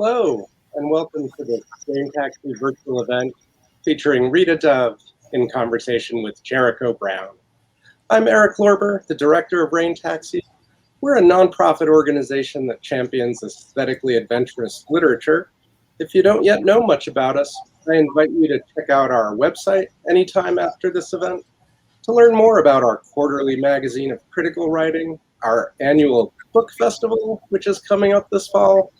Hello, and welcome to the Brain Taxi virtual event featuring Rita Dove in conversation with Jericho Brown. I'm Eric Lorber, the director of Brain Taxi. We're a nonprofit organization that champions aesthetically adventurous literature. If you don't yet know much about us, I invite you to check out our website anytime after this event to learn more about our quarterly magazine of critical writing, our annual book festival, which is coming up this fall,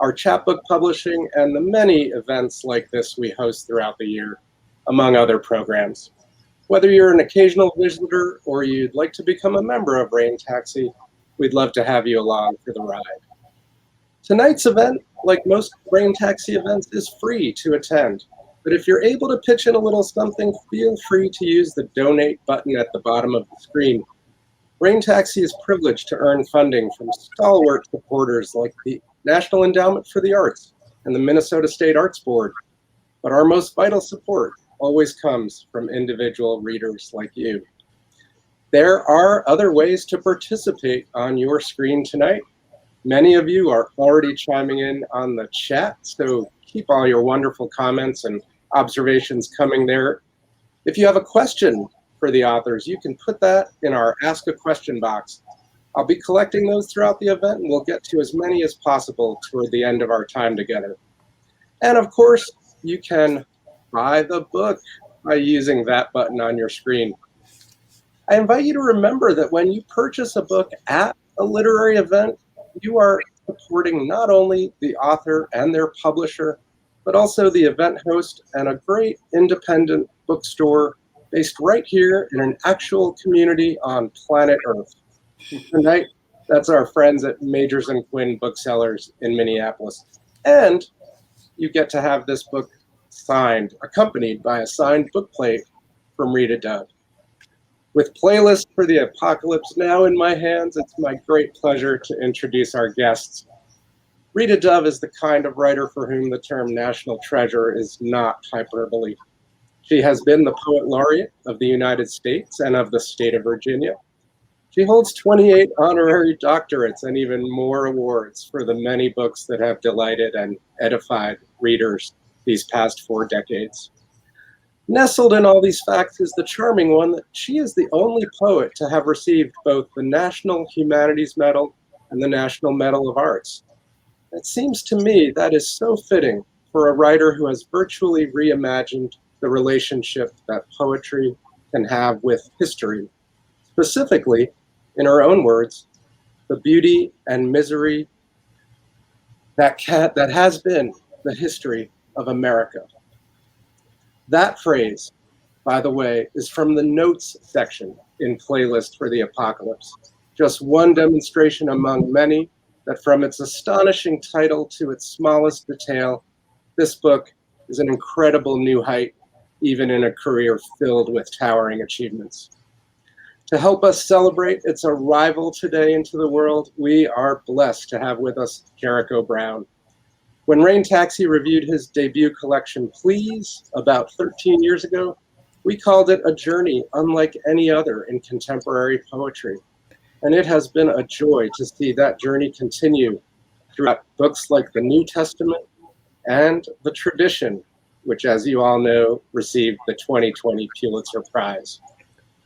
our chapbook publishing, and the many events like this we host throughout the year, among other programs. Whether you're an occasional visitor or you'd like to become a member of Rain Taxi, we'd love to have you along for the ride. Tonight's event, like most Rain Taxi events, is free to attend. But if you're able to pitch in a little something, feel free to use the donate button at the bottom of the screen. Rain Taxi is privileged to earn funding from stalwart supporters like the National Endowment for the Arts and the Minnesota State Arts Board. But our most vital support always comes from individual readers like you. There are other ways to participate on your screen tonight. Many of you are already chiming in on the chat, so keep all your wonderful comments and observations coming there. If you have a question for the authors, you can put that in our Ask a Question box. I'll be collecting those throughout the event, and we'll get to as many as possible toward the end of our time together. And of course, you can buy the book by using that button on your screen. I invite you to remember that when you purchase a book at a literary event, you are supporting not only the author and their publisher, but also the event host and a great independent bookstore based right here in an actual community on planet Earth. Tonight, that's our friends at Majors and Quinn Booksellers in Minneapolis. And you get to have this book signed, accompanied by a signed bookplate from Rita Dove. With Playlist for the Apocalypse now in my hands, it's my great pleasure to introduce our guests. Rita Dove is the kind of writer for whom the term national treasure is not hyperbole. She has been the Poet Laureate of the United States and of the state of Virginia. She holds 28 honorary doctorates and even more awards for the many books that have delighted and edified readers these past 4 decades. Nestled in all these facts is the charming one that she is the only poet to have received both the National Humanities Medal and the National Medal of Arts. It seems to me that is so fitting for a writer who has virtually reimagined the relationship that poetry can have with history. Specifically, in her own words, the beauty and misery that has been the history of America. That phrase, by the way, is from the notes section in Playlist for the Apocalypse. Just one demonstration among many that from its astonishing title to its smallest detail, this book is an incredible new height, even in a career filled with towering achievements. To help us celebrate its arrival today into the world, we are blessed to have with us Jericho Brown. When Rain Taxi reviewed his debut collection, Please, about 13 years ago, we called it a journey unlike any other in contemporary poetry. And it has been a joy to see that journey continue throughout books like the New Testament and The Tradition, which, as you all know, received the 2020 Pulitzer Prize.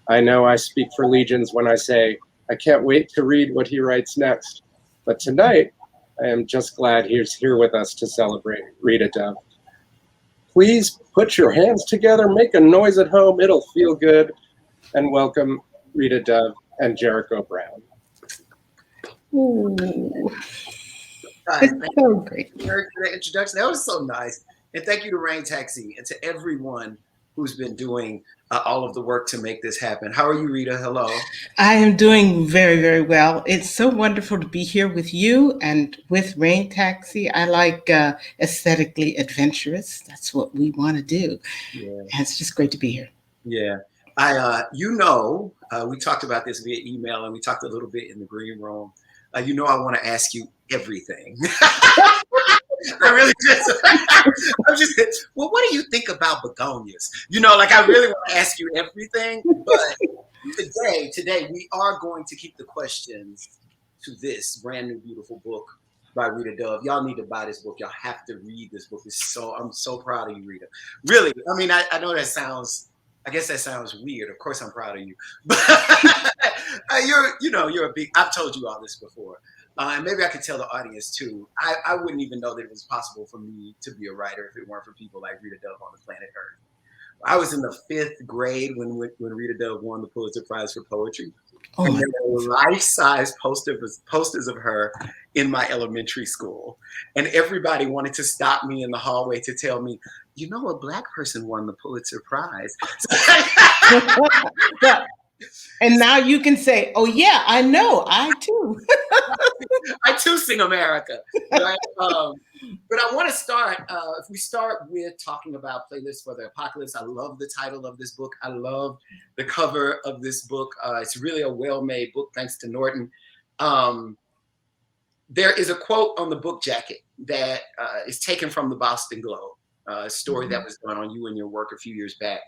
I know I speak for legions when I say I can't wait to read what he writes next. But tonight, I am just glad he's here with us to celebrate Rita Dove. Please put your hands together, make a noise at home, it'll feel good, and welcome Rita Dove and Jericho Brown. Ooh. It's so great. For the introduction. That was so nice. And thank you to Rain Taxi and to everyone who's been doing all of the work to make this happen. How are you, Rita? Hello. I am doing very, very well. It's so wonderful to be here with you and with Rain Taxi. I like aesthetically adventurous. That's what we want to do. Yeah. And it's just great to be here. Yeah. We talked about this via email and we talked a little bit in the green room. I want to ask you everything. I really well, what do you think about begonias? I really want to ask you everything. But today we are going to keep the questions to this brand new, beautiful book by Rita Dove. Y'all need to buy this book. Y'all have to read this book. I'm so proud of you, Rita. Really. I mean, I know I guess that sounds weird. Of course I'm proud of you. But you're a big, I've told you all this before. And maybe I could tell the audience too. I wouldn't even know that it was possible for me to be a writer if it weren't for people like Rita Dove on the planet Earth. I was in the 5th grade when Rita Dove won the Pulitzer Prize for poetry. Oh, and there were life-size posters of her in my elementary school. And everybody wanted to stop me in the hallway to tell me, you know, a Black person won the Pulitzer Prize. And now you can say, oh yeah, I know, I too. I too sing America. Right? But I want to start, if we start with talking about Playlists for the Apocalypse. I love the title of this book. I love the cover of this book. It's really a well-made book, thanks to Norton. There is a quote on the book jacket that is taken from the Boston Globe, a story that was done on you and your work a few years back.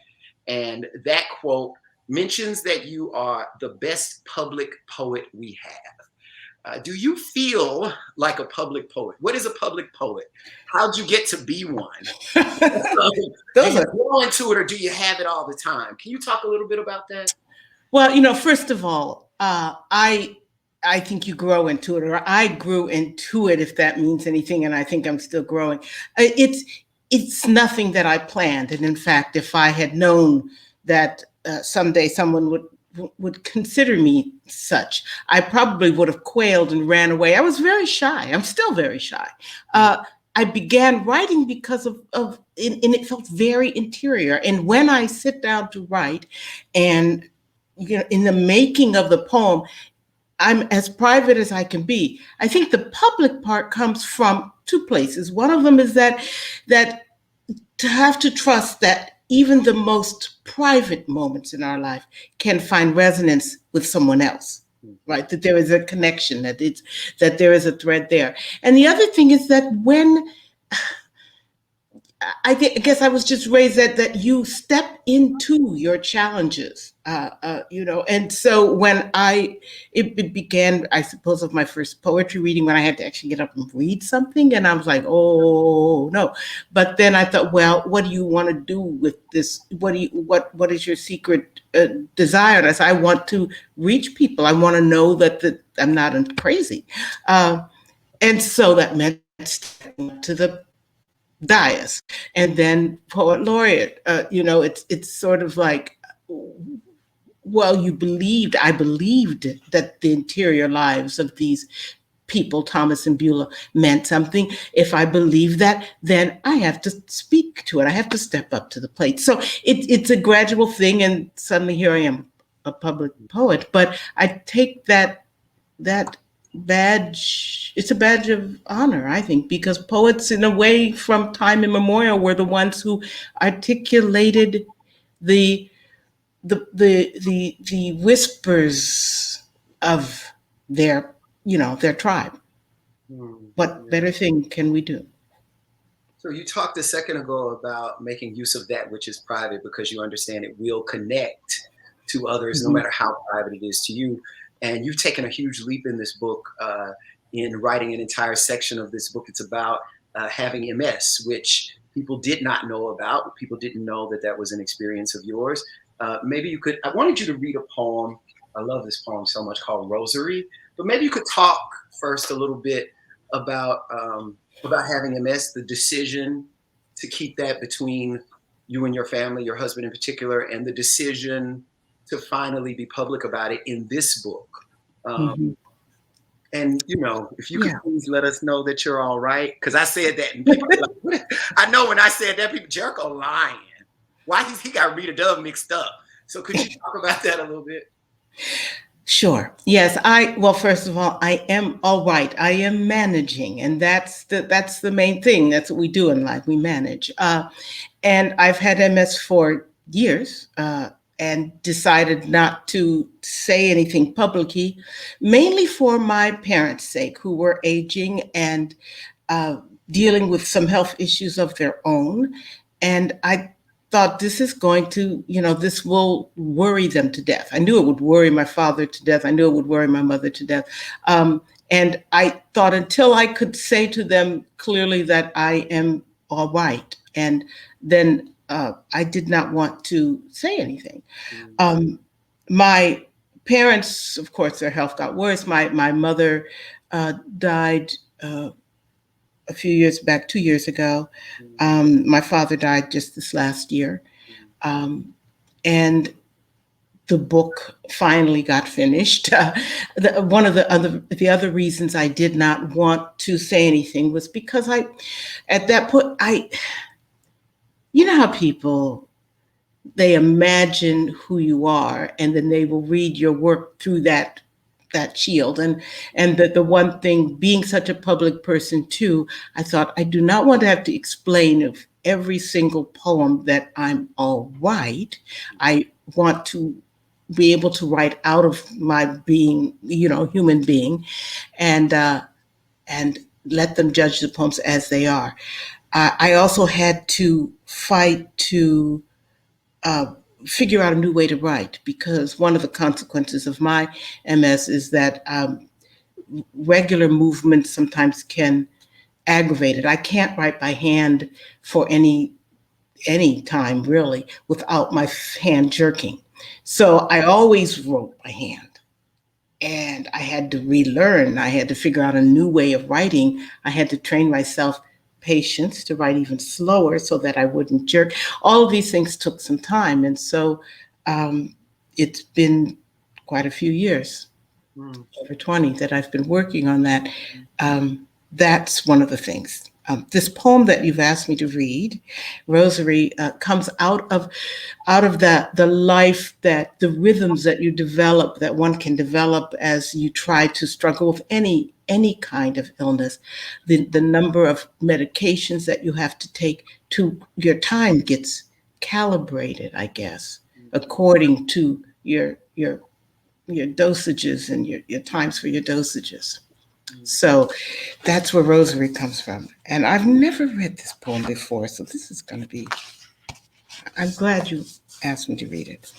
And that quote mentions that you are the best public poet we have. Do you feel like a public poet? What is a public poet? How'd you get to be one? Do you go into it, or do you have it all the time? Can you talk a little bit about that? Well, first of all, I think you grow into it, or I grew into it, if that means anything, and I think I'm still growing. It's nothing that I planned, and in fact, if I had known that someday someone would consider me such, I probably would have quailed and ran away. I was very shy. I'm still very shy. I began writing because of and it felt very interior. And when I sit down to write, and in the making of the poem, I'm as private as I can be. I think the public part comes from 2 places. One of them is that to have to trust that even the most private moments in our life can find resonance with someone else, right? That there is a connection, that there is a thread there. And the other thing is that when I guess I was just raised that you step into your challenges, and so when it began, I suppose, of my first poetry reading, when I had to actually get up and read something, and I was like, oh no. But then I thought, well, what do you want to do with this? What is your secret desire? And I said, I want to reach people. I want to know that I'm not crazy. And so that meant stepping to the dais, and then poet laureate. It's sort of like, well, I believed that the interior lives of these people, Thomas and Beulah, meant something. If I believe that, then I have to speak to it. I have to step up to the plate. So it's a gradual thing, and suddenly here I am, a public poet. But I take that badge, it's a badge of honor, I think, because poets, in a way, from time immemorial, were the ones who articulated the whispers of their tribe. What better thing can we do? So you talked a second ago about making use of that which is private, because you understand it will connect to others, no matter how private it is to you. And you've taken a huge leap in this book, in writing an entire section of this book. It's about having MS, which people did not know about. People didn't know that was an experience of yours. Maybe you could, I wanted you to read a poem. I love this poem so much, called Rosary. But maybe you could talk first a little bit about having MS, the decision to keep that between you and your family, your husband in particular, and the decision to finally be public about it in this book. And, if you could please let us know that you're all right. Because I said that, and people were like, I know when I said that, people, Jericho lying. Why he got Rita Dove mixed up? So could you talk about that a little bit? Sure. Yes. First of all, I am all right. I am managing, and that's the main thing. That's what we do in life. We manage. And I've had MS for years, and decided not to say anything publicly, mainly for my parents' sake, who were aging and dealing with some health issues of their own. And I thought, this is going to, this will worry them to death. I knew it would worry my father to death. I knew it would worry my mother to death. And I thought until I could say to them clearly that I am all right, and then I did not want to say anything. My parents, of course, their health got worse. My mother died a few years back, 2 years ago. My father died just this last year. And the book finally got finished. One of the other reasons I did not want to say anything was because at that point, you know how people, they imagine who you are, and then they will read your work through that shield. And the one thing, being such a public person too, I thought I do not want to have to explain of every single poem that I'm all right. I want to be able to write out of my being, human being, and let them judge the poems as they are. I also had to fight to figure out a new way to write, because one of the consequences of my MS is that regular movement sometimes can aggravate it. I can't write by hand for any time really without my hand jerking. So I always wrote by hand. And I had to relearn. I had to figure out a new way of writing. I had to train myself patience to write even slower so that I wouldn't jerk. All of these things took some time. And so it's been quite a few years, over 20, that I've been working on that. That's one of the things. This poem that you've asked me to read, Rosary, comes out of the life, that the rhythms that you develop, that one can develop as you try to struggle with any kind of illness. The number of medications that you have to take, to your time gets calibrated, I guess, according to your dosages and your times for your dosages. So that's where Rosary comes from. And I've never read this poem before, so this is going to be, I'm glad you asked me to read it.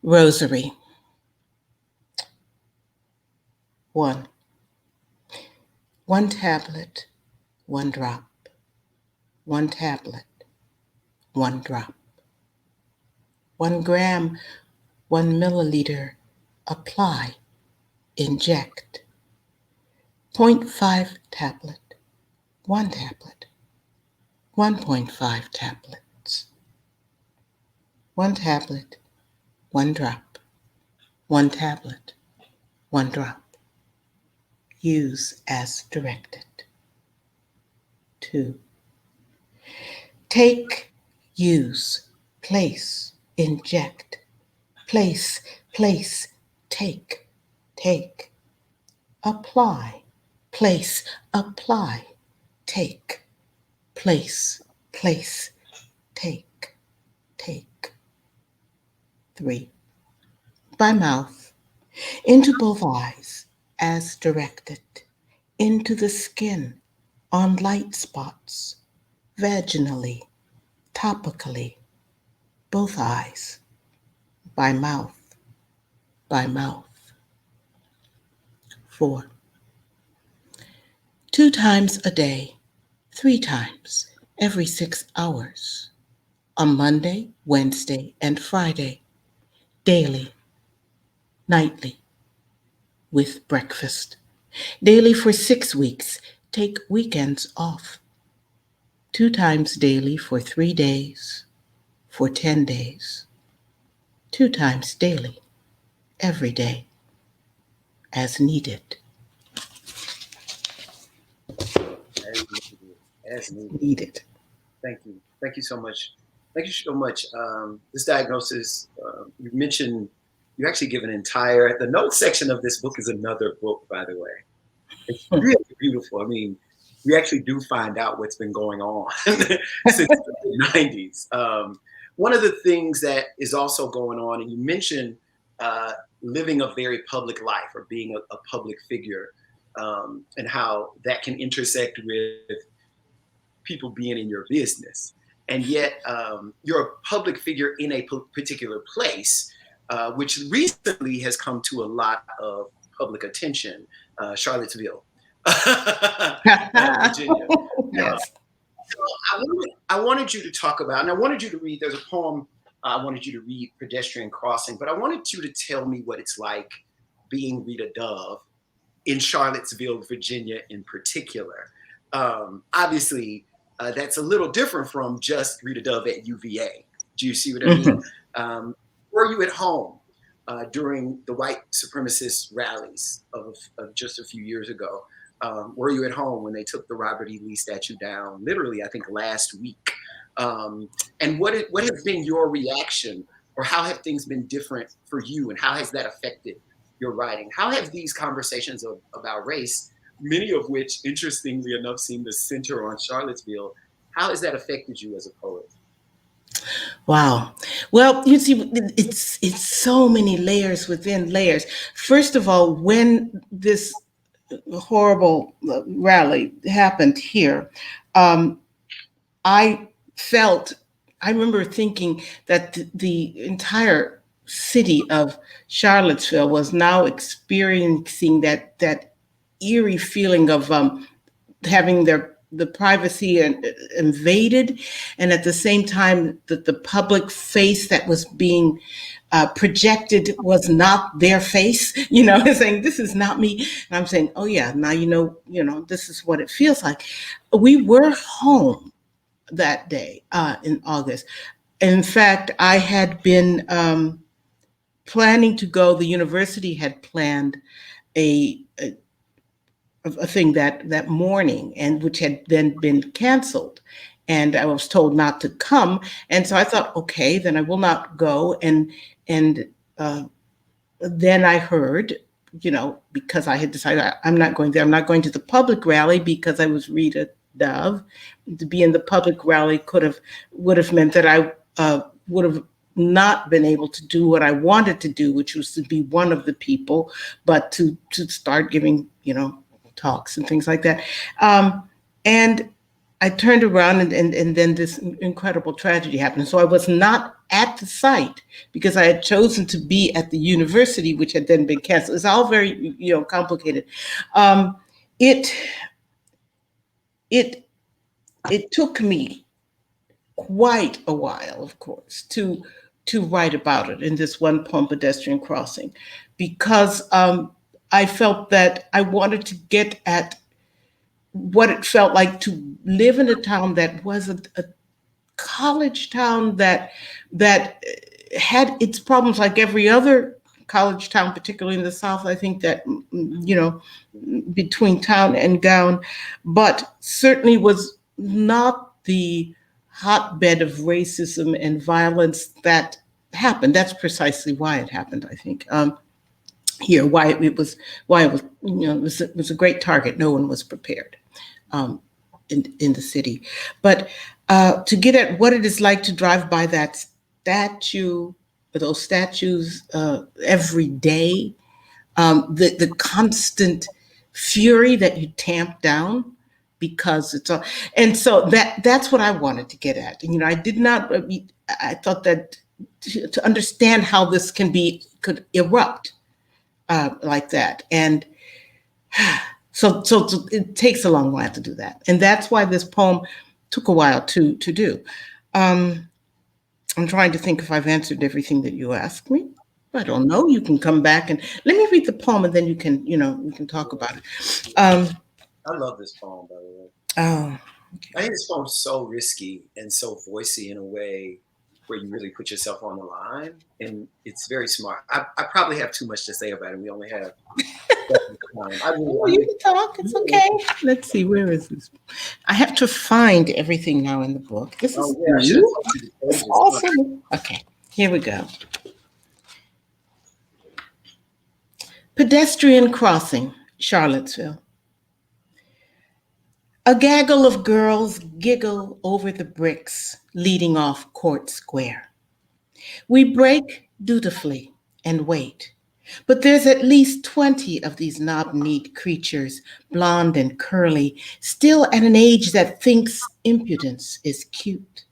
Rosary. 1. One tablet, one drop. One tablet, one drop. 1 gram, 1 milliliter, apply, inject. 0.5 tablet, 1 tablet, 1.5 tablets. 1 tablet, 1 drop, 1 tablet, 1 drop. Use as directed. 2. Take, use, place, inject, place, take, apply, place, apply, take, place, take. 3. By mouth, into both eyes, as directed, into the skin, on light spots, vaginally, topically, both eyes, by mouth, by mouth. 4. 2 times a day, 3 times every 6 hours, on Monday, Wednesday, and Friday, daily, nightly, with breakfast. Daily for 6 weeks, take weekends off. 2 times daily for 3 days, for 10 days. 2 times daily, every day, as needed. As needed. Needed. Thank you. Thank you so much. Thank you so much. This diagnosis, you mentioned, you actually give the notes section of this book is another book, by the way. It's really beautiful. I mean, we actually do find out what's been going on since the 90s. One of the things that is also going on, and you mentioned living a very public life, or being a public figure, and how that can intersect with people being in your business. And yet you're a public figure in a particular place which recently has come to a lot of public attention, Charlottesville, Virginia. Yes. I wanted you to talk about, and I wanted you to read, there's a poem I wanted you to read, Pedestrian Crossing, but I wanted you to tell me what it's like being Rita Dove in Charlottesville, Virginia in particular. Obviously, that's a little different from just Rita Dove at UVA. Do you see what I mean? Were you at home during the white supremacist rallies of just a few years ago? Were you at home when they took the Robert E. Lee statue down, literally, I think, last week? And what has been your reaction, or how have things been different for you, and how has that affected your writing? How have these conversations about race, many of which, interestingly enough, seem to center on Charlottesville, how has that affected you as a poet? Wow. Well, you see, it's so many layers within layers. First of all, when this horrible rally happened here, I remember thinking that the entire city of Charlottesville was now experiencing that eerie feeling of having the privacy invaded, and at the same time that the public face that was being projected was not their face, saying, this is not me. And I'm saying, oh yeah, now this is what it feels like. We were home that day in August. In fact, I had been planning to go. The university had planned a thing that morning, and which had then been canceled, and I was told not to come. And so I thought, okay, then I will not go. And then I heard, because I had decided I'm not going there. I'm not going to the public rally because I was Rita Dove. To be in the public rally would have meant that I would have not been able to do what I wanted to do, which was to be one of the people, but to start giving, talks and things like that. And I turned around and then this incredible tragedy happened. So I was not at the site because I had chosen to be at the university, which had then been canceled. It's all very, complicated. It took me quite a while, of course, to write about it in this one poem, Pedestrian Crossing, because I felt that I wanted to get at what it felt like to live in a town that was a college town that had its problems like every other college town, particularly in the South. I think that, between town and gown, but certainly was not the hotbed of racism and violence that happened. That's precisely why it happened, I think. Here, why it was, it was a great target. No one was prepared in the city. But to get at what it is like to drive by that statue, those statues every day, the constant fury that you tamp down because it's all, and so that's what I wanted to get at. And I did not. I thought that to understand how this could erupt like that, and so it takes a long while to do that, and that's why this poem took a while to do. I'm trying to think if I've answered everything that you asked me. I don't know. You can come back and let me read the poem, and then we can talk about it. I love this poem, by the way. Oh, okay. I think this poem's so risky and so voicey in a way where you really put yourself on the line, and it's very smart. I probably have too much to say about it. We only have time. You can talk. It's okay. Let's see. Where is this? I have to find everything now in the book. This is it's awesome. Okay, here we go. Pedestrian Crossing, Charlottesville. A gaggle of girls giggle over the bricks leading off Court Square. We break dutifully and wait, but there's at least 20 of these knob-kneed creatures, blonde and curly, still at an age that thinks impudence is cute.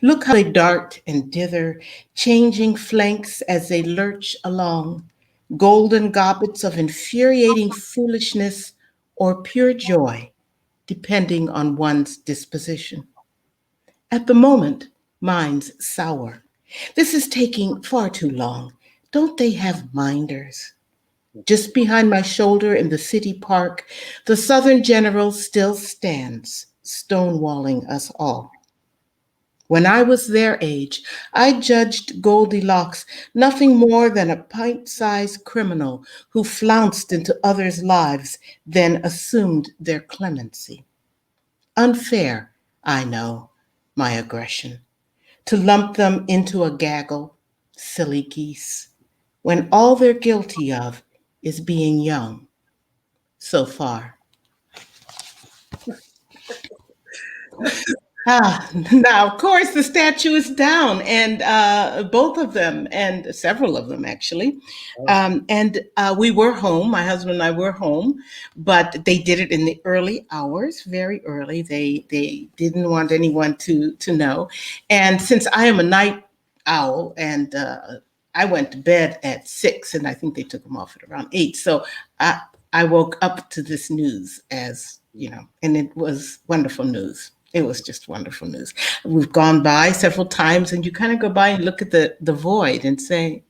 Look how they dart and dither, changing flanks as they lurch along, golden gobbets of infuriating foolishness or pure joy, depending on one's disposition. At the moment, mine's sour. This is taking far too long. Don't they have minders? Just behind my shoulder in the city park, the Southern General still stands, stonewalling us all. When I was their age, I judged Goldilocks nothing more than a pint-sized criminal who flounced into others' lives, then assumed their clemency. Unfair, I know, my aggression, to lump them into a gaggle, silly geese, when all they're guilty of is being young, so far. Now, of course, the statue is down, and both of them, and several of them actually. And we were home, my husband and I were home, but they did it in the early hours, very early. They didn't want anyone to know. And since I am a night owl, and I went to bed at 6, and I think they took them off at around 8. So I woke up to this news, as you know, and it was wonderful news. It was just wonderful news. We've gone by several times, and you kind of go by and look at the void and say,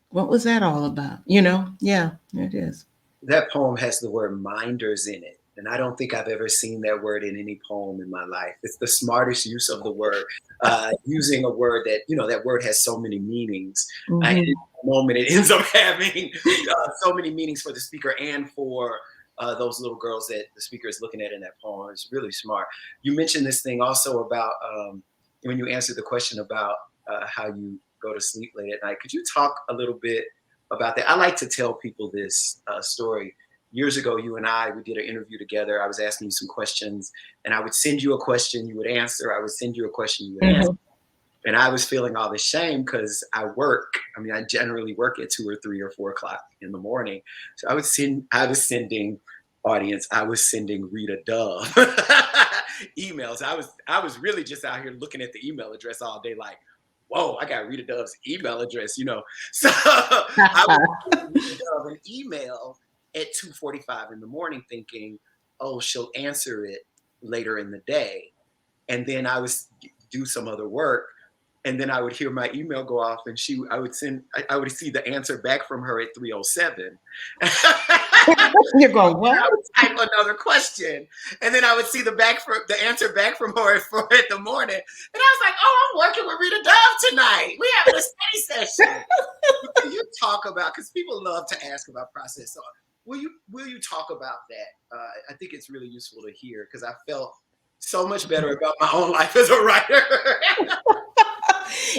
what was that all about? You know? Yeah, it is. That poem has the word minders in it. And I don't think I've ever seen that word in any poem in my life. It's the smartest use of the word, using a word that, that word has so many meanings. Mm-hmm. And in the moment, it ends up having so many meanings for the speaker and for those little girls that the speaker is looking at in that poem. It's really smart. You mentioned this thing also about when you answered the question about how you go to sleep late at night. Could you talk a little bit about that? I like to tell people this story. Years ago, you and we did an interview together. I was asking you some questions, and I would send you a question, you would answer. I would send you a question, you would answer. And I was feeling all this shame because I work. I mean, I generally work at 2 or 3 or 4 o'clock in the morning. So I was sending Rita Dove emails. I was really just out here looking at the email address all day, like, whoa, I got Rita Dove's email address, So I would send Rita Dove an email at 2:45 in the morning thinking, oh, she'll answer it later in the day. And then I would do some other work. And then I would hear my email go off, and I would see the answer back from her at 3:07. You're going, what? I would type another question, and then I would see the answer back from her at 4 in the morning, and I was like, "Oh, I'm working with Rita Dove tonight. We having a study session." Can you talk about? Because people love to ask about process. So will you talk about that? I think it's really useful to hear because I felt so much better about my own life as a writer.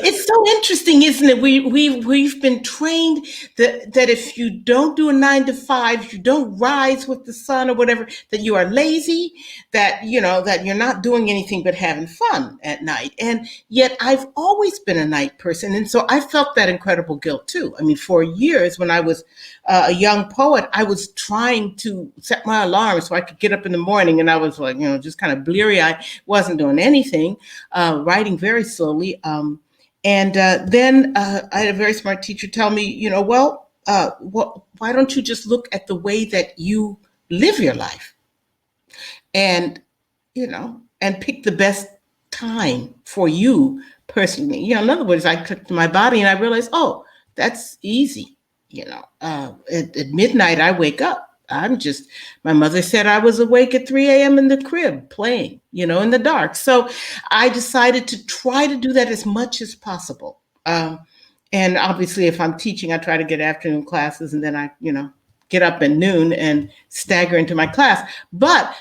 It's so interesting, isn't it? We've been trained that if you don't do a 9 to 5, you don't rise with the sun or whatever, that you are lazy, that you're not doing anything but having fun at night. And yet I've always been a night person, and so I felt that incredible guilt too. I mean, for years when I was a young poet, I was trying to set my alarm so I could get up in the morning, and I was like, just kind of bleary-eyed, wasn't doing anything, writing very slowly. And then I had a very smart teacher tell me, why don't you just look at the way that you live your life and pick the best time for you personally. In other words, I clicked my body and I realized, oh, that's easy. At midnight, I wake up. My mother said I was awake at 3 a.m. in the crib playing, in the dark. So I decided to try to do that as much as possible. And obviously, if I'm teaching, I try to get afternoon classes, and then I, get up at noon and stagger into my class. But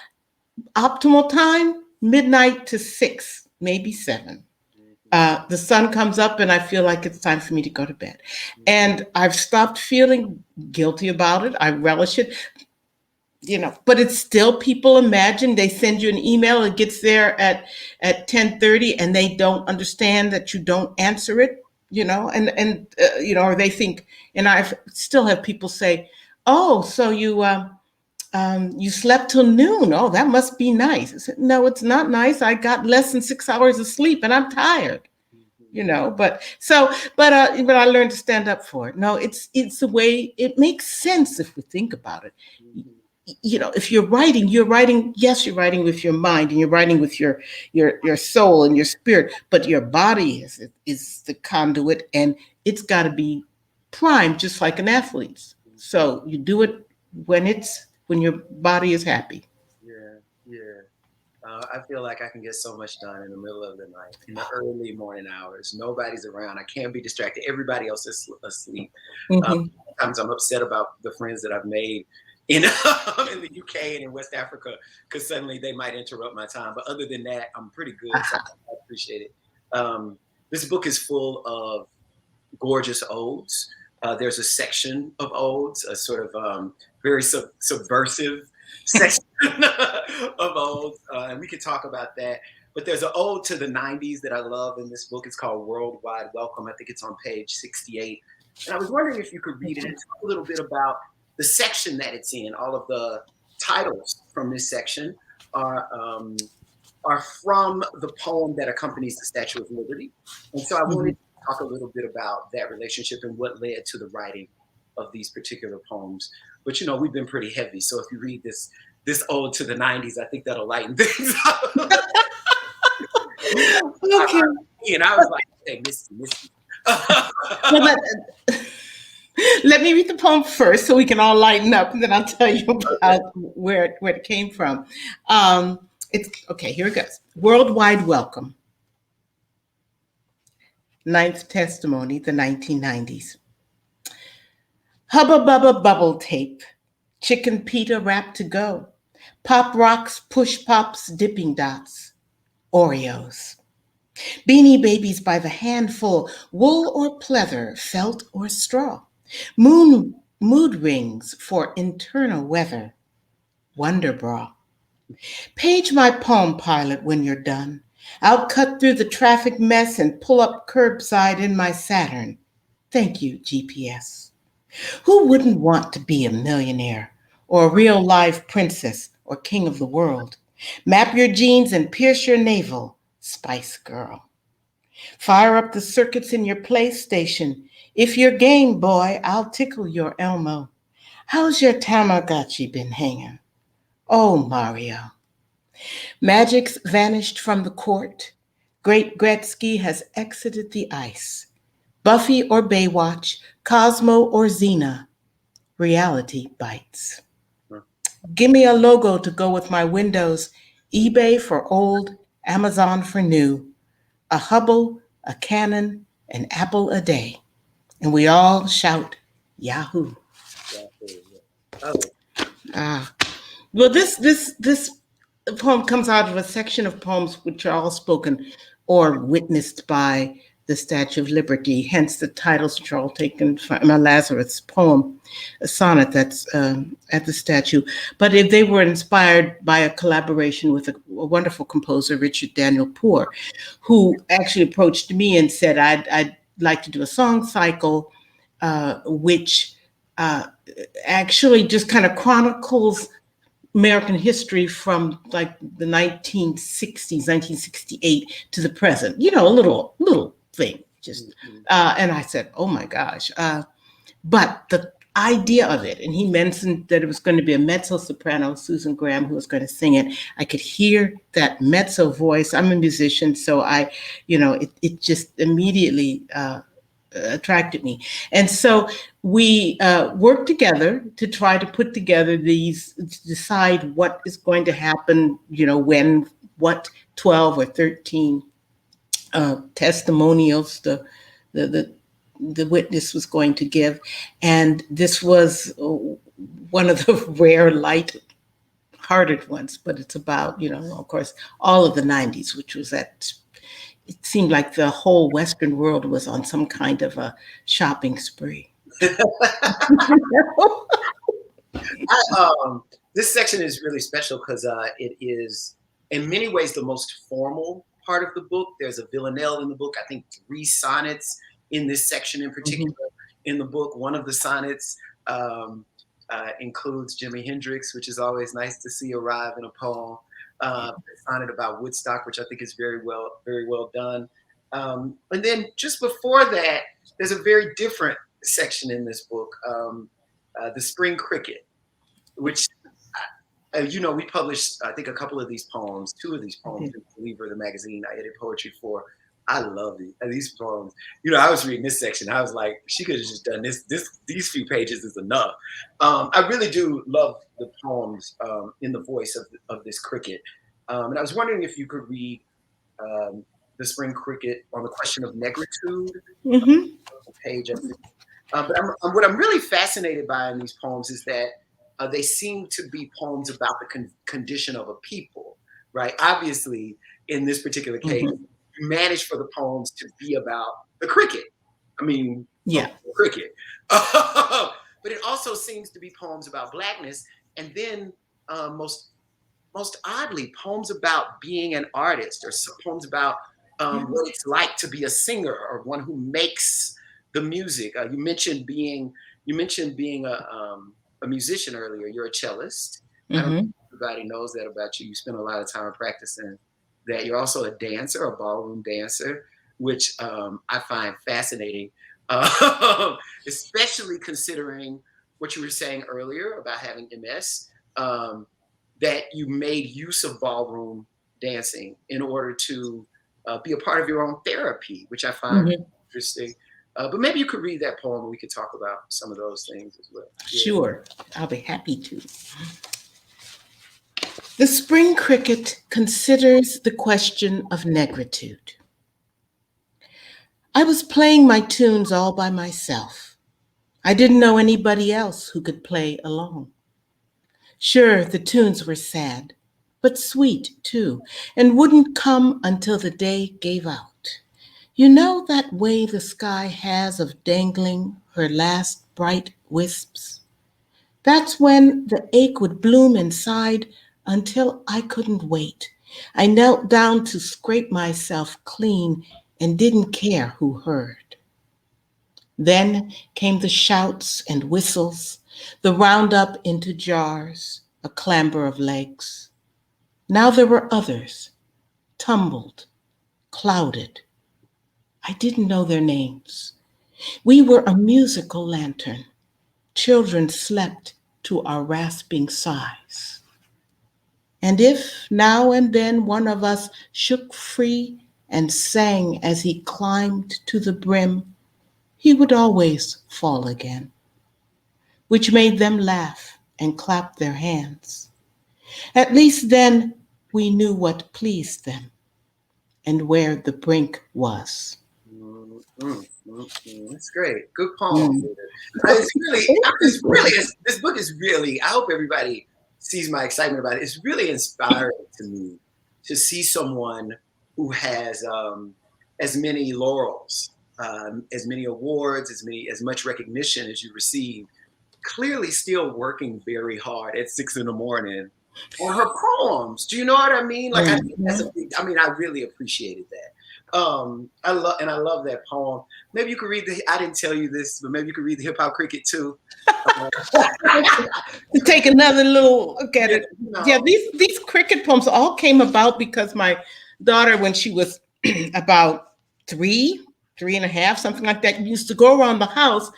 optimal time, midnight to 6, maybe 7. The sun comes up and I feel like it's time for me to go to bed. And I've stopped feeling guilty about it. I relish it, but it's still, people imagine, they send you an email, it gets there at 10:30 and they don't understand that you don't answer it, or they think, and I still have people say, oh, so you You slept till noon. Oh, that must be nice. I said, no, it's not nice. I got less than 6 hours of sleep and I'm tired. But I learned to stand up for it. No, it's the way it makes sense if we think about it. If you're writing, yes, you're writing with your mind and you're writing with your soul and your spirit, but your body is the conduit, and it's got to be primed just like an athlete's. So you do it when your body is happy. Yeah. I feel like I can get so much done in the middle of the night, in the early morning hours. Nobody's around. I can't be distracted. Everybody else is asleep. Mm-hmm. Sometimes I'm upset about the friends that I've made in the UK and in West Africa, because suddenly they might interrupt my time. But other than that, I'm pretty good. So I appreciate it. This book is full of gorgeous odes. There's a section of odes, a sort of very subversive section of odes, and we could talk about that. But there's an ode to the 90s that I love in this book. It's called Worldwide Welcome. I think it's on page 68. And I was wondering if you could read it and talk a little bit about the section that it's in. All of the titles from this section are from the poem that accompanies the Statue of Liberty. And so I wanted to talk a little bit about that relationship and what led to the writing of these particular poems. But we've been pretty heavy. So if you read this ode to the 90s, I think that'll lighten things up. Okay. And I was like, hey, Missy. Well, let me read the poem first so we can all lighten up, and then I'll tell you about where it came from. It's okay, here it goes. Worldwide Welcome. Ninth Testimony, the 1990s. Hubba bubba bubble tape. Chicken pita wrap to go. Pop rocks, push pops, dipping dots. Oreos. Beanie babies by the handful, wool or pleather, felt or straw. Mood rings for internal weather. Wonder bra. Page my Palm Pilot when you're done. I'll cut through the traffic mess and pull up curbside in my Saturn. Thank you, GPS. Who wouldn't want to be a millionaire or a real live princess or king of the world? Map your jeans and pierce your navel, Spice Girl. Fire up the circuits in your PlayStation. If you're game, boy, I'll tickle your Elmo. How's your Tamagotchi been hanging? Oh, Mario. Magic's vanished from the court. Great Gretzky has exited the ice. Buffy or Baywatch, Cosmo or Xena, reality bites. Give me a logo to go with my windows. eBay for old, Amazon for new. A Hubble, a Canon, an Apple a day. And we all shout, Yahoo. Well, this poem comes out of a section of poems which are all spoken or witnessed by the Statue of Liberty, hence the titles which are all taken from Lazarus' poem, a sonnet that's at the statue. But if they were inspired by a collaboration with a wonderful composer, Richard Daniel Poor, who actually approached me and said, I'd like to do a song cycle, which actually just kind of chronicles American history from like the 1960s, 1968 to the present, a little thing just. And I said, oh my gosh. But the idea of it, and he mentioned that it was going to be a mezzo soprano, Susan Graham, who was going to sing it. I could hear that mezzo voice. I'm a musician, so it just immediately attracted me. And so we worked together to try to put together these, decide what is going to happen, when, what 12 or 13 testimonials the witness was going to give. And this was one of the rare light-hearted ones, but it's about, of course, all of the 90s, which was it seemed like the whole Western world was on some kind of a shopping spree. This section is really special because it is, in many ways, the most formal part of the book. There's a villanelle in the book. I think 3 sonnets in this section in particular in the book. One of the sonnets includes Jimi Hendrix, which is always nice to see arrive in a poem. Sonnet about Woodstock, which I think is very well done. And then just before that, there's a very different section in this book, The Spring Cricket, which we published, I think, a couple of these poems, two of these poems in Believer, the magazine I edit poetry for. I love these poems. I was reading this section. I was like, she could have just done these few pages is enough. I really do love the poems in the voice of this cricket. And I was wondering if you could read The Spring Cricket on the question of negritude. Mm-hmm. Page, I think. But what I'm really fascinated by in these poems is that they seem to be poems about the condition of a people, right? Obviously, in this particular case, you manage for the poems to be about the cricket. I mean, yeah, the cricket. But it also seems to be poems about Blackness, and then most oddly, poems about being an artist, or poems about what it's like to be a singer or one who makes the music. You mentioned being a musician earlier. You're a cellist. I don't know if everybody knows that about you. You spend a lot of time practicing that. You're also a dancer, a ballroom dancer, which I find fascinating, especially considering what you were saying earlier about having MS, that you made use of ballroom dancing in order to be a part of your own therapy, which I find interesting. But maybe you could read that poem and we could talk about some of those things as well. Yeah. Sure, I'll be happy to. The Spring Cricket considers the question of negritude. I was playing my tunes all by myself. I didn't know anybody else who could play along. Sure, the tunes were sad, but sweet too, and wouldn't come until the day gave out. You know that way the sky has of dangling her last bright wisps? That's when the ache would bloom inside until I couldn't wait. I knelt down to scrape myself clean and didn't care who heard. Then came the shouts and whistles, the roundup into jars, a clamber of legs. Now there were others, tumbled, clouded. I didn't know their names. We were a musical lantern. Children slept to our rasping sighs. And if now and then one of us shook free and sang as he climbed to the brim, he would always fall again, which made them laugh and clap their hands. At least then we knew what pleased them and where the brink was. That's great. Good poem. This book is really, I hope everybody sees my excitement about it. It's really inspiring to me to see someone who has as many laurels, as many awards, as much recognition as you receive, clearly still working very hard at 6 a.m. on her poems. Do you know what I mean? Like, I think that's I really appreciated that. I love that poem. Maybe you could read I didn't tell you this, but maybe you could read the Hip Hop Cricket too. To take another little look at it. Yeah, these cricket poems all came about because my daughter, when she was about three and a half, something like that, used to go around the house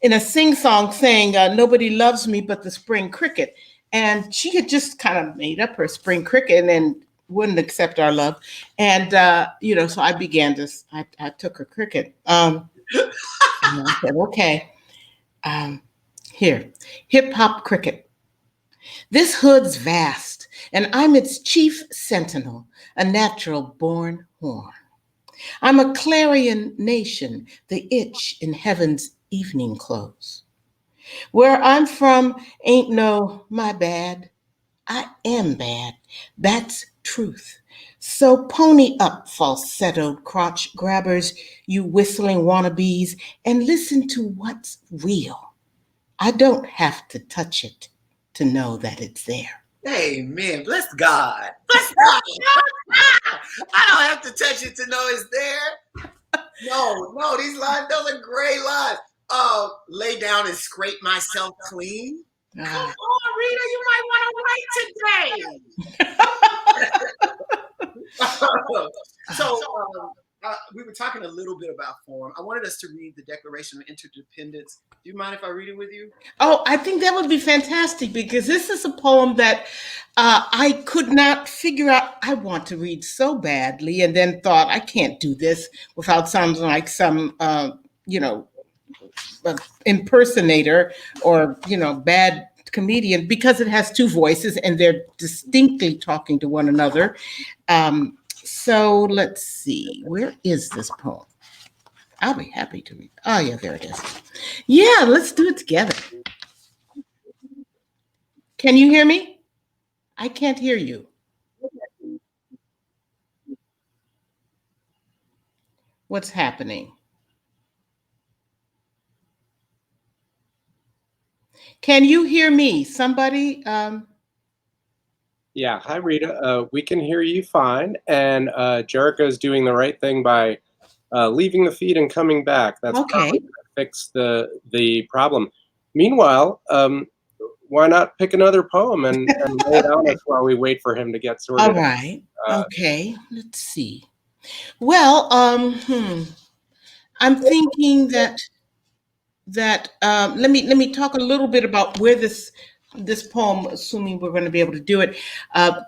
in a sing-song saying, "Nobody loves me but the spring cricket." And she had just kind of made up her spring cricket and then wouldn't accept our love. And, so I began this, I took her cricket. And I said, okay, here, hip hop cricket. This hood's vast, and I'm its chief sentinel, a natural born horn. I'm a clarion nation, the itch in heaven's evening close. Where I'm from ain't no my bad. I am bad. That's truth. So pony up, falsettoed crotch grabbers, you whistling wannabes, and listen to what's real. I don't have to touch it to know that it's there. Amen. Bless God. Bless God. I don't have to touch it to know it's there. No, these lines, those are great lines. Lay down and scrape myself clean. Come Ah. on, Rita, you might want to write today. So we were talking a little bit about form. I wanted us to read the Declaration of Interdependence. Do you mind if I read it with you? Oh, I think that would be fantastic because this is a poem that I could not figure out. I want to read so badly, and then thought I can't do this without sounding like some, you know, impersonator or bad comedian, because it has two voices and they're distinctly talking to one another. So let's see, where is this poem? I'll be happy to read. Oh yeah, there it is. Yeah, let's do it together. Can you hear me? I can't hear you. What's happening? Can you hear me? Somebody? Yeah, hi Rita. We can hear you fine, and Jericho's doing the right thing by leaving the feed and coming back. That's Okay. probably gonna fix the problem. Meanwhile, why not pick another poem and lay it on us while we wait for him to get All sorted? right. Uh, Okay. Let's see. Well, I'm thinking that let me talk a little bit about where this poem, assuming we're going to be able to do it,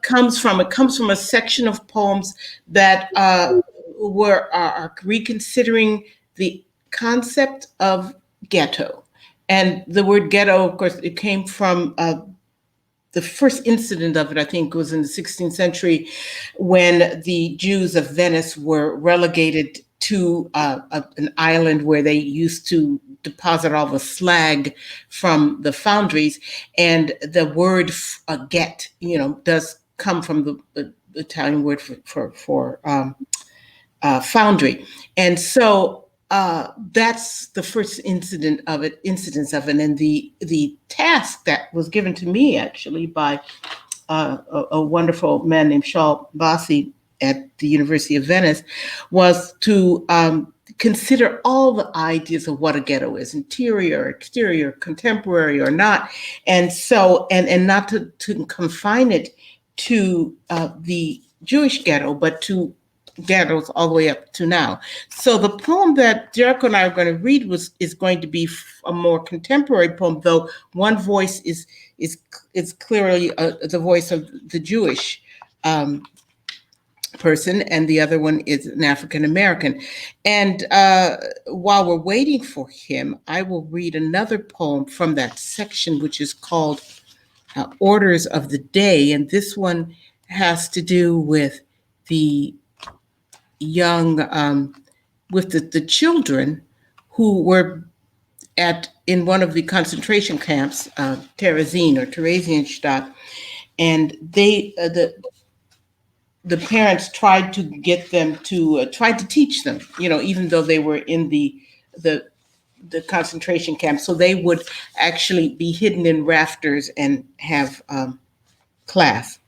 comes from. It comes from a section of poems that are reconsidering the concept of ghetto. And the word ghetto, of course, it came from the first incident of it, I think, was in the 16th century when the Jews of Venice were relegated to an island where they used to deposit all the slag from the foundries. And the word get, does come from the Italian word for foundry. And so that's the first incidence of it. And the task that was given to me actually by a wonderful man named Shaw Bassi at the University of Venice was to consider all the ideas of what a ghetto is: interior, exterior, contemporary or not. And so, and not to confine it to the Jewish ghetto, but to ghettos all the way up to now. So the poem that Jericho and I are going to read is going to be a more contemporary poem, though one voice is clearly the voice of the Jewish person, and the other one is an African American. And while we're waiting for him, I will read another poem from that section, which is called Orders of the Day. And this one has to do with the young, with the children who were in one of the concentration camps, Terezin or Theresienstadt, and they the parents tried to get them to tried to teach them, even though they were in the concentration camp, so they would actually be hidden in rafters and have class.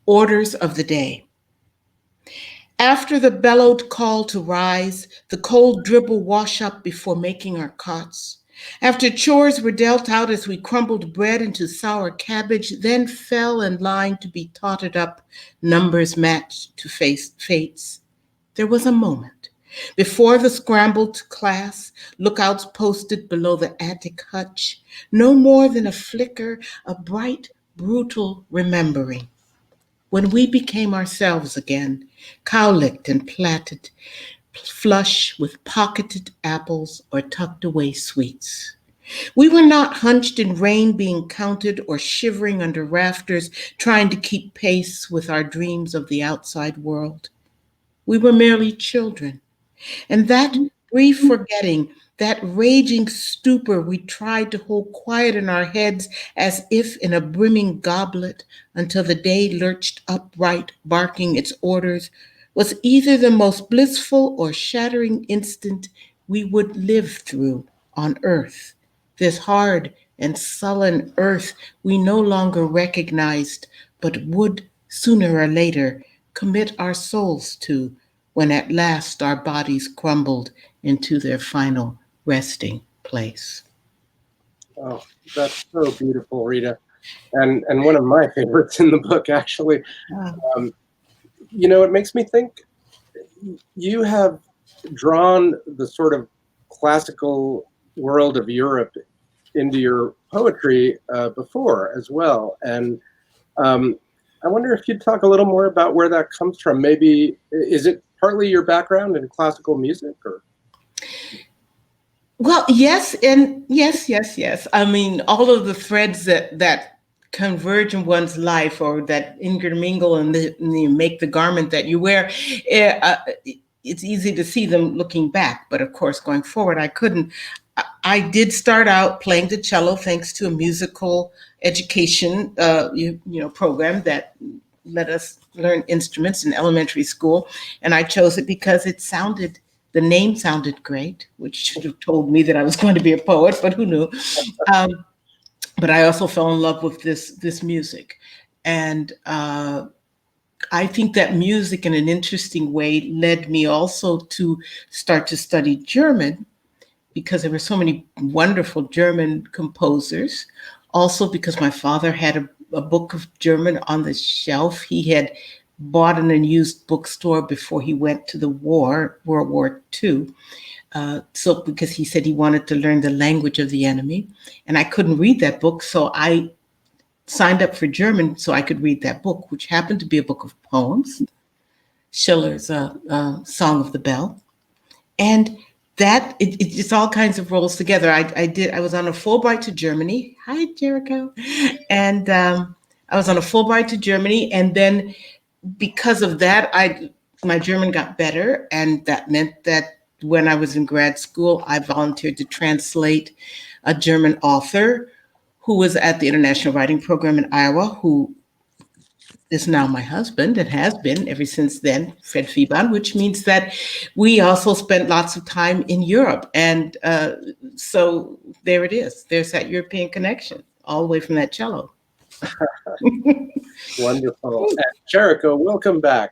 Orders of the Day. After the bellowed call to rise, the cold dribble wash up before making our cots. After chores were dealt out as we crumbled bread into sour cabbage, then fell in line to be totted up, numbers matched to fates. There was a moment. Before the scramble to class, lookouts posted below the attic hutch, no more than a flicker, a bright, brutal remembering. When we became ourselves again, cowlicked and plaited, flush with pocketed apples or tucked away sweets. We were not hunched in rain being counted or shivering under rafters trying to keep pace with our dreams of the outside world. We were merely children. And that brief forgetting, that raging stupor we tried to hold quiet in our heads as if in a brimming goblet until the day lurched upright, barking its orders, was either the most blissful or shattering instant we would live through on earth. This hard and sullen earth we no longer recognized, but would sooner or later commit our souls to when at last our bodies crumbled into their final resting place. Oh, that's so beautiful, Rita, and one of my favorites in the book, actually. Um, it makes me think you have drawn the sort of classical world of Europe into your poetry before as well, and um, I wonder if you'd talk a little more about where that comes from. Maybe is it partly your background in classical music, or? Well, yes, and yes, yes, yes. I mean, all of the threads that converge in one's life, or that intermingle and make the garment that you wear. It's easy to see them looking back, but of course, going forward, I couldn't. I did start out playing the cello thanks to a musical education, program that let us learn instruments in elementary school, and I chose it because the name sounded great, which should have told me that I was going to be a poet, but who knew? Um, but I also fell in love with this music, and I think that music, in an interesting way, led me also to start to study German, because there were so many wonderful German composers. Also, because my father had a book of German on the shelf. He had bought in a used bookstore before he went to the war, World War II. So because he said he wanted to learn the language of the enemy, and I couldn't read that book, so I signed up for German so I could read that book, which happened to be a book of poems, Schiller's Song of the Bell, and that it just all kinds of rolls together. I was on a Fulbright to Germany. Hi, Jericho, and I was on a Fulbright to Germany, and then because of that, my German got better, and that meant that when I was in grad school, I volunteered to translate a German author who was at the International Writing Program in Iowa, who is now my husband and has been ever since then, Fred Fiban, which means that we also spent lots of time in Europe. And so there it is. There's that European connection all the way from that cello. Wonderful. And Jericho, welcome back.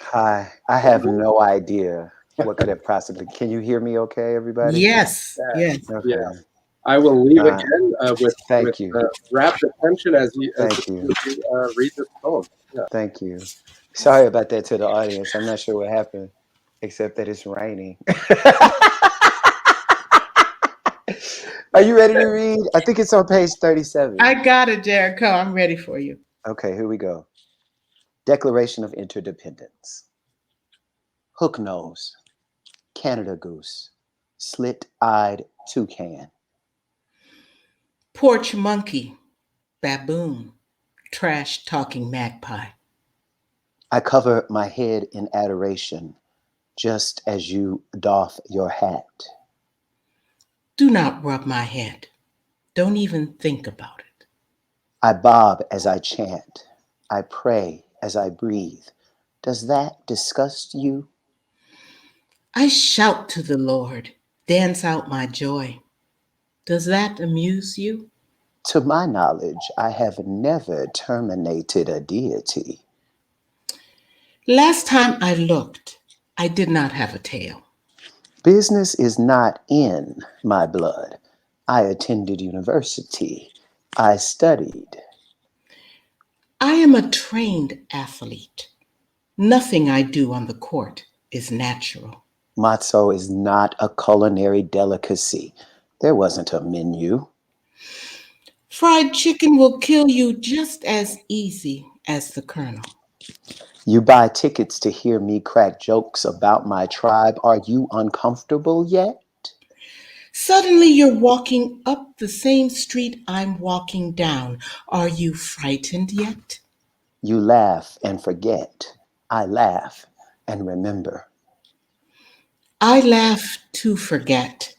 Hi, I have no idea what could have possibly. Can you hear me okay, everybody? Yes, yes. Okay. Yeah. I will leave again Thank you. rapt attention as you read this poem. Yeah. Thank you. Sorry about that to the audience. I'm not sure what happened, except that it's raining. Are you ready to read? I think it's on page 37. I got it, Jericho. I'm ready for you. Okay, here we go. Declaration of Interdependence. Hook nose, Canada goose, slit-eyed toucan. Porch monkey, baboon, trash talking magpie. I cover my head in adoration, just as you doff your hat. Do not rub my head. Don't even think about it. I bob as I chant. I pray as I breathe. Does that disgust you? I shout to the Lord, dance out my joy. Does that amuse you? To my knowledge, I have never terminated a deity. Last time I looked, I did not have a tail. Business is not in my blood. I attended university. I studied. I am a trained athlete. Nothing I do on the court is natural. Matzo is not a culinary delicacy. There wasn't a menu. Fried chicken will kill you just as easy as the Colonel. You buy tickets to hear me crack jokes about my tribe. Are you uncomfortable yet? Suddenly you're walking up the same street I'm walking down. Are you frightened yet? You laugh and forget. I laugh and remember. I laugh to forget,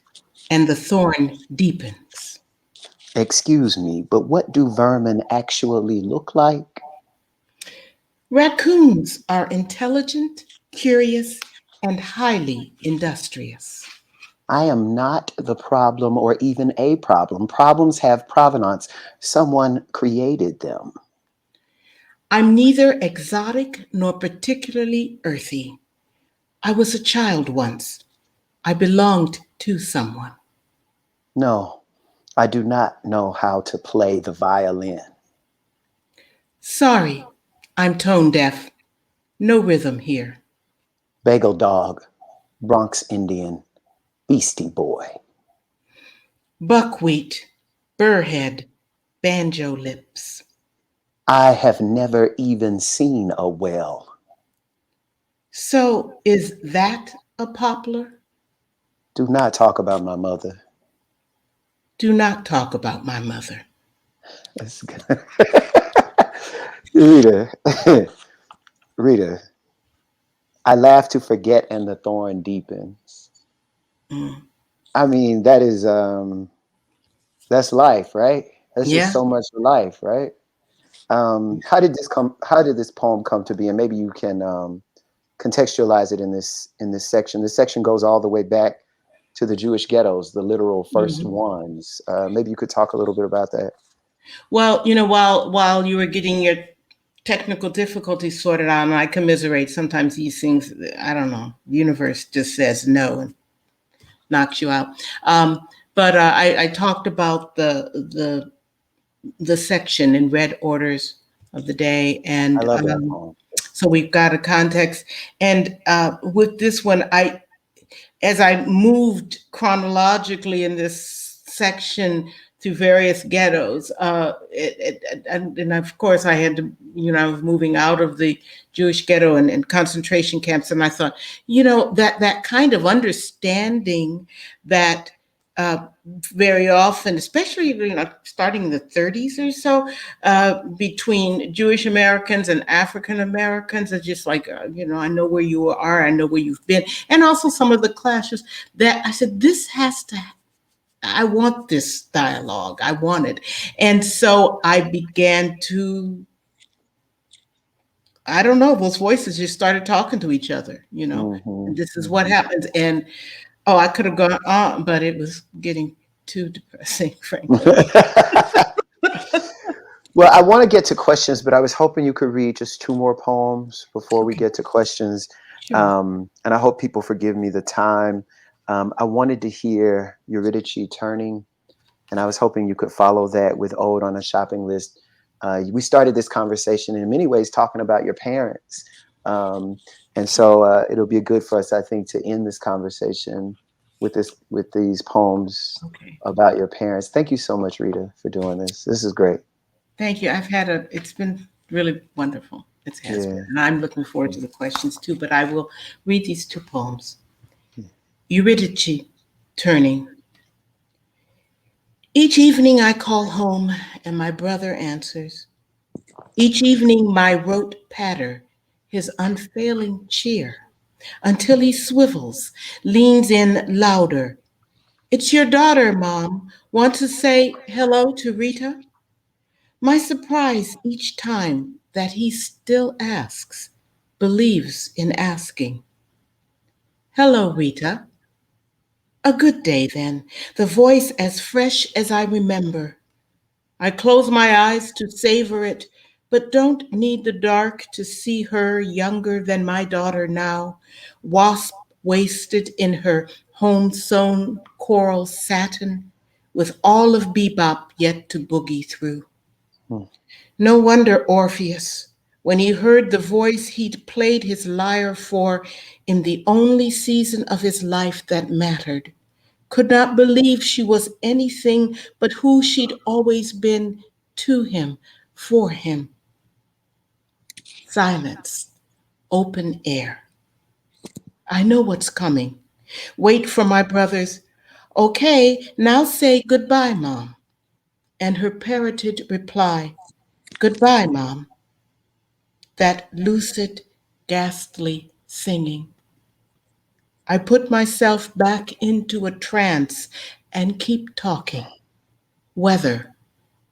and the thorn deepens. Excuse me, but what do vermin actually look like? Raccoons are intelligent, curious, and highly industrious. I am not the problem or even a problem. Problems have provenance. Someone created them. I'm neither exotic nor particularly earthy. I was a child once. I belonged to someone. No, I do not know how to play the violin. Sorry, I'm tone deaf. No rhythm here. Bagel dog, Bronx Indian, Beastie Boy. Buckwheat, burrhead, banjo lips. I have never even seen a well. So is that a poplar? Do not talk about my mother. Do not talk about my mother. That's good. Rita, Rita, I laugh to forget and the thorn deepens. Mm. I mean, that's life, right? That's just Yeah. so much life, right? How did this poem come to be? And maybe you can contextualize it in this section. This section goes all the way back to the Jewish ghettos, the literal first Mhm. ones. Maybe you could talk a little bit about that. Well, while you were getting your technical difficulties sorted out, and I commiserate. Sometimes these things, I don't know, the universe just says no and knocks you out. But I talked about the section in red orders of the day, I and love that poem. so we've got a context. And with this one, as I moved chronologically in this section through various ghettos, and of course I had to, I was moving out of the Jewish ghetto and concentration camps, and I thought, that kind of understanding that very often, especially starting in the 30s or so, between Jewish Americans and African Americans, are just like, I know where you are, I know where you've been, and also some of the clashes that I said, I want this dialogue, I want it. And so I began to, I don't know, those voices just started talking to each other, and this is what happens. And I could have gone on, but it was getting too depressing, frankly. Well, I want to get to questions, but I was hoping you could read just two more poems before we Okay. get to questions. Sure. And I hope people forgive me the time. I wanted to hear Eurydice Turning, and I was hoping you could follow that with Ode on a Shopping List. We started this conversation in many ways talking about your parents. And so it'll be good for us, I think, to end this conversation with these poems Okay. about your parents. Thank you so much, Rita, for doing this. This is great. Thank you. It's been really wonderful. It has Yeah. been. And I'm looking forward to the questions too, but I will read these two poems. Eurydice, Turning. Each evening I call home and my brother answers. Each evening my rote patter, his unfailing cheer, until he swivels, leans in louder. It's your daughter, Mom. Want to say hello to Rita? My surprise each time that he still asks, believes in asking. Hello, Rita. A good day then, the voice as fresh as I remember. I close my eyes to savor it, but don't need the dark to see her younger than my daughter now, wasp waisted in her home sewn coral satin, with all of bebop yet to boogie through. Hmm. No wonder Orpheus, when he heard the voice he'd played his lyre for in the only season of his life that mattered, could not believe she was anything but who she'd always been to him, for him. Silence, open air. I know what's coming. Wait for my brother's, okay, now say goodbye, Mom. And her parroted reply, goodbye, Mom. That lucid, ghastly singing. I put myself back into a trance and keep talking. Weather,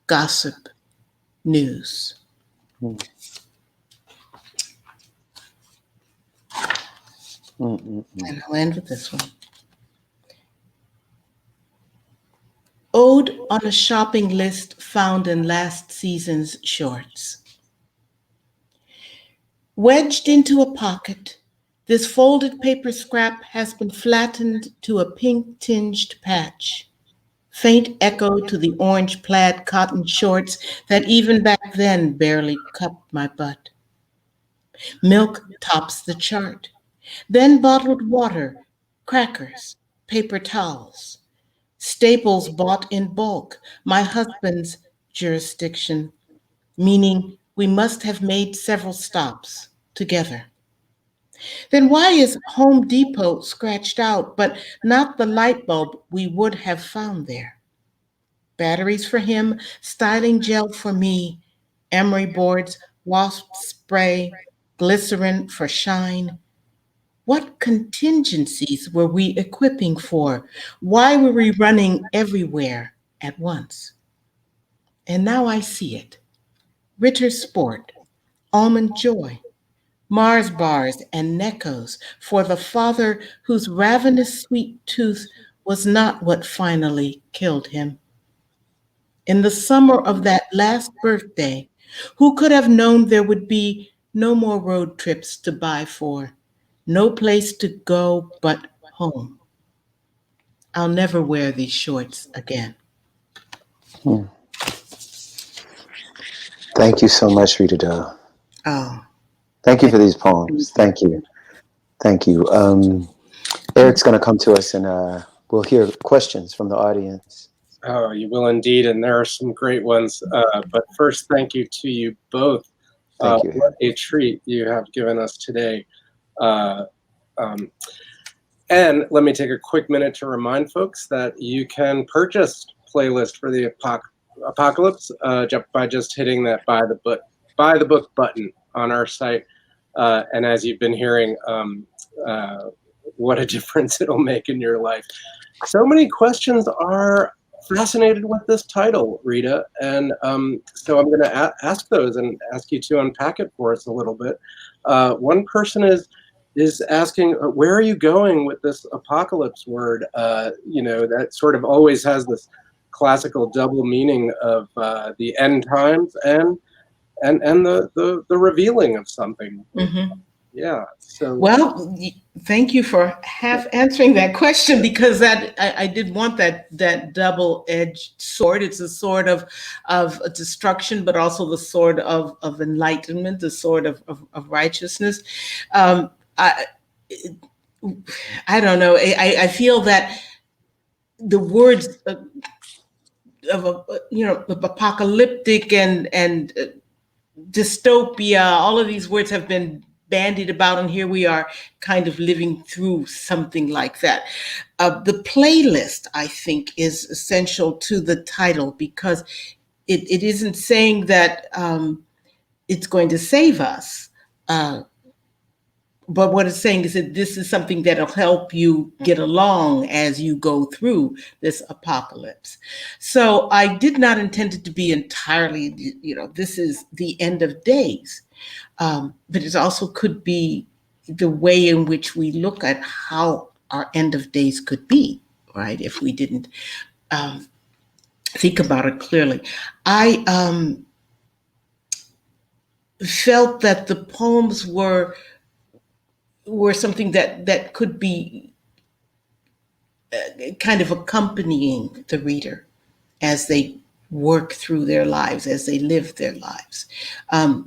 gossip, news. Mm. And I'll end with this one. Ode on a shopping list found in last season's shorts. Wedged into a pocket, this folded paper scrap has been flattened to a pink tinged patch. faint echo to the orange plaid cotton shorts that even back then barely cupped my butt. Milk tops the chart, then bottled water, crackers, paper towels, staples bought in bulk, my husband's jurisdiction, meaning we must have made several stops together. Then why is Home Depot scratched out, but not the light bulb we would have found there? Batteries for him, styling gel for me, emery boards, wasp spray, glycerin for shine. What contingencies were we equipping for? Why were we running everywhere at once? And now I see it. Ritter Sport, Almond Joy, Mars bars and Neckos for the father whose ravenous sweet tooth was not what finally killed him. In the summer of that last birthday, who could have known there would be no more road trips to buy for, no place to go but home? I'll never wear these shorts again. Hmm. Thank you so much, Rita Dove. Oh, Thank you for these poems. Thank you. Thank you. Eric's going to come to us and we'll hear questions from the audience. Oh, you will indeed, and there are some great ones. But first, thank you to you both. Thank you. What a treat you have given us today. And let me take a quick minute to remind folks that you can purchase playlist for the apocalypse by just hitting that buy the book button on our site. And as you've been hearing, what a difference it'll make in your life. So many questions are fascinated with this title, Rita, and so I'm going to ask those and ask you to unpack it for us a little bit. One person is asking, where are you going with this apocalypse word? That sort of always has this classical double meaning of the end times and the revealing of something. Mm-hmm. Yeah. So well, thank you for answering that question, because that I did want that double-edged sword. It's a sword of destruction, but also the sword of enlightenment, the sword of righteousness. I don't know. I feel that the words of apocalyptic and dystopia, all of these words have been bandied about, and here we are kind of living through something like that. The playlist, I think, is essential to the title, because it isn't saying that it's going to save us. But what it's saying is that this is something that'll help you get along as you go through this apocalypse. So I did not intend it to be entirely, this is the end of days. But it also could be the way in which we look at how our end of days could be, right? If we didn't think about it clearly. I felt that the poems were something that could be kind of accompanying the reader as they work through their lives, as they live their lives.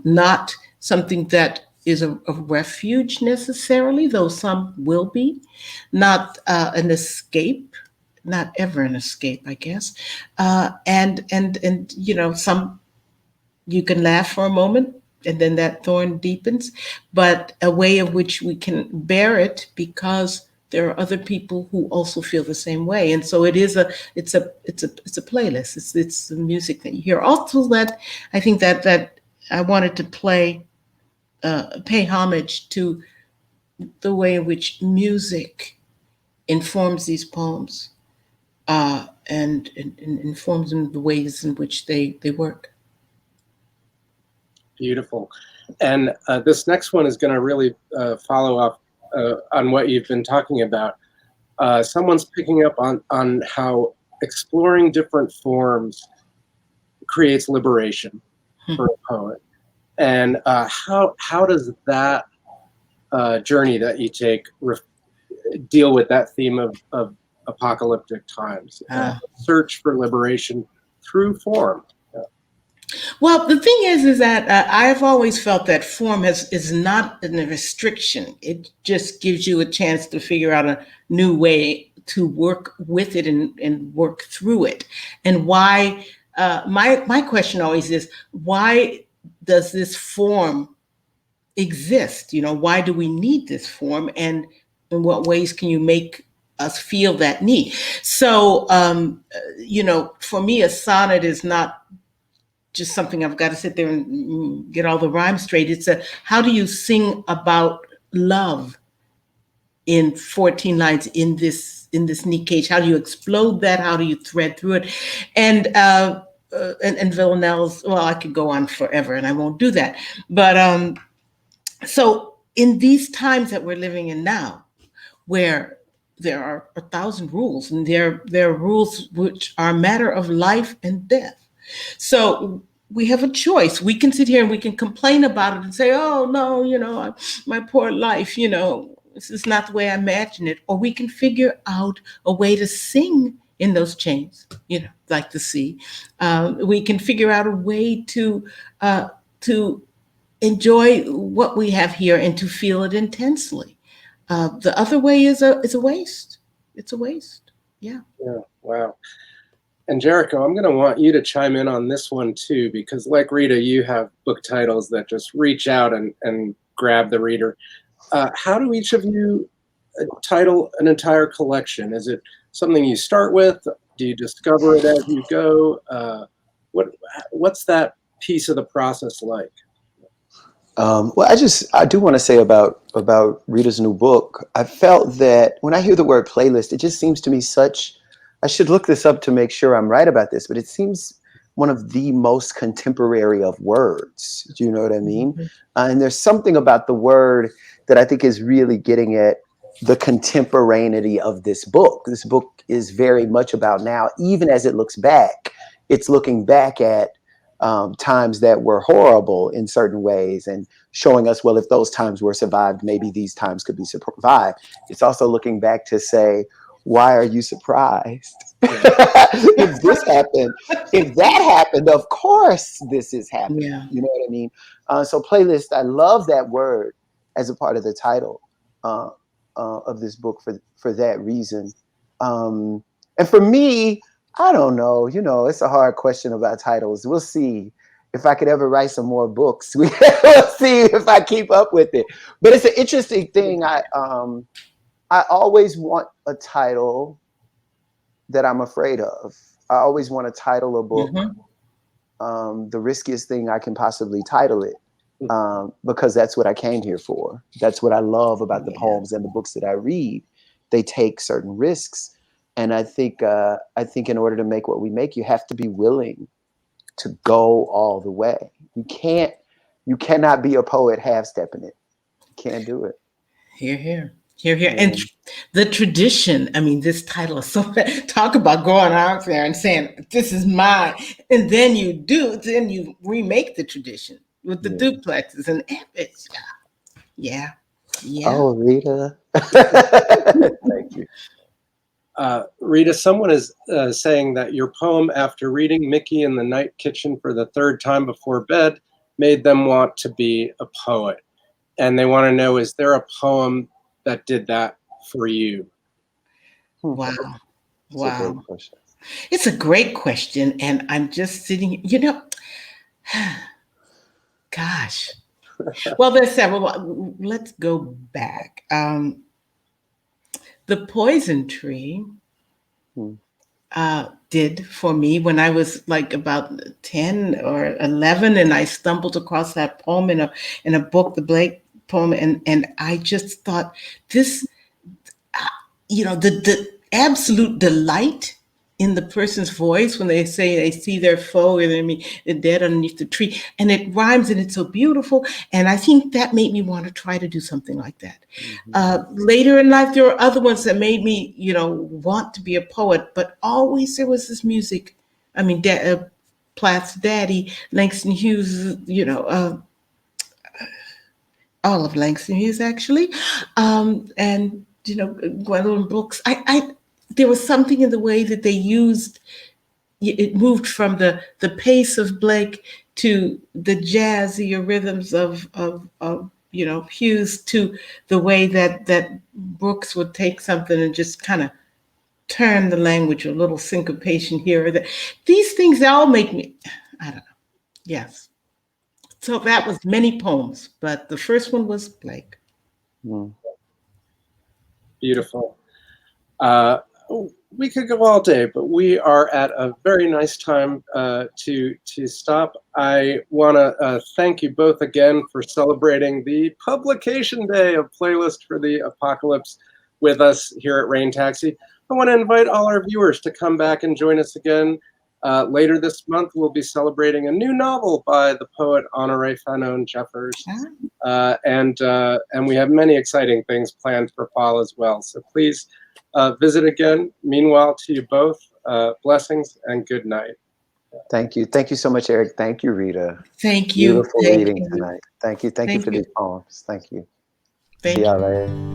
Not something that is a refuge necessarily, though some will be. Not an escape, not ever an escape, I guess. And some you can laugh for a moment, and then that thorn deepens, but a way of which we can bear it, because there are other people who also feel the same way. And so it's a playlist. It's the music that you hear. Also, that I think that I wanted to pay homage to the way in which music informs these poems, and informs them the ways in which they work. Beautiful. And this next one is going to really follow up on what you've been talking about. Someone's picking up on how exploring different forms creates liberation for a poet. And how does that journey that you take deal with that theme of apocalyptic times. Uh. Search for liberation through form. Well, the thing is that I've always felt that form is not a restriction. It just gives you a chance to figure out a new way to work with it and work through it. And why? My question always is, why does this form exist? You know, why do we need this form, and in what ways can you make us feel that need? So, you know, for me, a sonnet is not just something I've got to sit there and get all the rhymes straight. It's how do you sing about love in 14 lines in this neat cage? How do you explode that? How do you thread through it? And Villanelle's, well, I could go on forever and I won't do that. But so in these times that we're living in now, where there are 1,000 rules, and there are rules which are a matter of life and death. So we have a choice. We can sit here and we can complain about it and say, oh, no, you know, my poor life, you know, this is not the way I imagine it. Or we can figure out a way to sing in those chains, you know, like the sea. We can figure out a way to enjoy what we have here and to feel it intensely. The other way is a waste. It's a waste. Yeah. Yeah. Wow. And Jericho, I'm going to want you to chime in on this one too, because like Rita, you have book titles that just reach out and grab the reader. How do each of you title an entire collection? Is it something you start with? Do you discover it as you go? What's that piece of the process like? Well, I do want to say about Rita's new book. I felt that when I hear the word playlist, it just seems to me I should look this up to make sure I'm right about this, but it seems one of the most contemporary of words. Do you know what I mean? Mm-hmm. And there's something about the word that I think is really getting at the contemporaneity of this book. This book is very much about now, even as it looks back. It's looking back at times that were horrible in certain ways and showing us, well, if those times were survived, maybe these times could be survived. It's also looking back to say, why are you surprised? If this happened, if that happened, of course this is happening. Yeah. You know what I mean? So playlist, I love that word as a part of the title of this book for that reason. And for me, I don't know, you know, it's a hard question about titles. We'll see if I could ever write some more books. We'll see if I keep up with it. But it's an interesting thing. I always want a title that I'm afraid of. I always want to title a book the riskiest thing I can possibly title it, because that's what I came here for. That's what I love about the poems and the books that I read. They take certain risks. And I think in order to make what we make, you have to be willing to go all the way. You cannot be a poet half-stepping it. You can't do it. Here. And the tradition, I mean, this title is so talk about going out there and saying, this is mine. And then you remake the tradition with the duplexes and epics. Yeah. Oh, Rita. Thank you. Rita, someone is saying that your poem, after reading Mickey in the Night Kitchen for the third time before bed, made them want to be a poet. And they want to know, is there a poem that did that for you? Wow. It's It's a great question. a great question. And I'm just sitting, you know, gosh. Well, there's several. Let's go back. The Poison Tree did for me when I was like about 10 or 11, and I stumbled across that poem in a book, the Blake poem, and I just thought this, you know, the absolute delight in the person's voice when they say they see their foe, and I mean, they're dead underneath the tree, and it rhymes and it's so beautiful. And I think that made me want to try to do something like that. Later in life, there were other ones that made me, you know, want to be a poet, but always there was this music. I mean, Plath's daddy, Langston Hughes, you know, all of Langston Hughes actually, and you know, Gwendolyn Brooks. there was something in the way that they used it. Moved from the pace of Blake to the jazzier rhythms of Hughes, to the way that Brooks would take something and just kind of turn the language, a little syncopation here or there. These things all make me, I don't know. Yes. So that was many poems, but the first one was Blake. Mm. Beautiful. We could go all day, but we are at a very nice time to stop. I want to thank you both again for celebrating the publication day of Playlist for the Apocalypse with us here at Rain Taxi. I want to invite all our viewers to come back and join us again. Later this month, we'll be celebrating a new novel by the poet Honoré Fanon Jeffers. And we have many exciting things planned for fall as well. So please visit again. Meanwhile, to you both, blessings and good night. Thank you. Thank you so much, Eric. Thank you, Rita. Thank you. Beautiful Thank reading you. tonight. Thank you. Thank you for these poems. Thank you. Thank See y'all you. later.